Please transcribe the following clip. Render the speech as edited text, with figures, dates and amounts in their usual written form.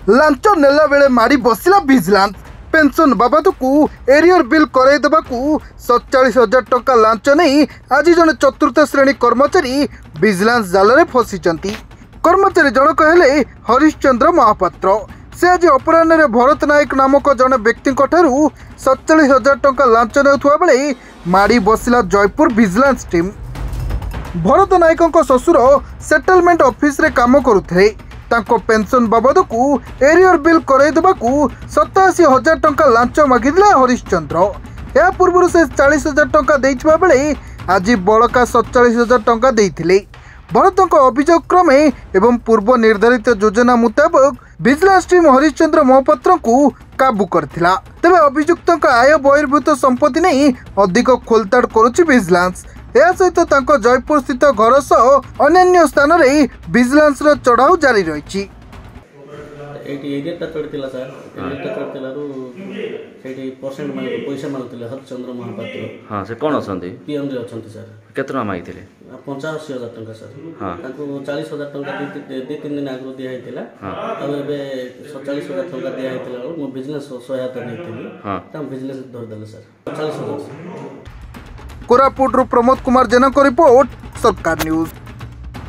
Launch नेला बेले माड़ी बसिला विजिलेंस। पेंशन बाबद को एरियर बिल करदेवा 47,000 टंका लांच नहीं आज जन चतुर्थ श्रेणी कर्मचारी विजिलेंस जाल में फसीचंती। कर्मचारी जनक हेले हरिश्चंद्र महापात्र। से आज अपराह्न भरत नायक नामक जन व्यक्ति 47,000 टंका लांच नेउथुवा बेले माड़ी बसिला जयपुर विजिलेंस टीम। भरत नायक ससुर सेटलमेंट ऑफिस रे काम करुथे। तांको पेंशन बाबद को एरियर बिल करदेवा 87,000 टंका लांच मागिला हरिश्चंद्र। या पूर्व से 40,000 टंका देइछबा बेले आज बड़का 47,000 टंका देइथिले। भरत अभियोग क्रमे एवं पूर्व निर्धारित योजना मुताबक विजिलेंस टीम हरिश्चंद्र महापात्र को काबू करथिला। तबे अभियुक्त आय बहिर्भूत संपत्ति नहीं अधिक खोलताड़ करुछि विजिलेंस। या सहित तांको जयपुर स्थित घर सह अन्य स्थान में विजिलेंस चढ़ाऊ जारी रही। हरिश्चंद्र महापात्र हाँ से कौन अच्छा पीएम रे अच्छा सर केतना मागिथिले 85,000 टंका सर हाँ 40,000 टंका 2-3 दिन आगु दिया हेतिला अब एबे 47,000 टंका दिया हेतिला मो बिजनेस सहायता नैथिली हां त बिजनेस धर देले सर 40,000। कोरापुट प्रमोद कुमार जेना को रिपोर्ट सरकार न्यूज।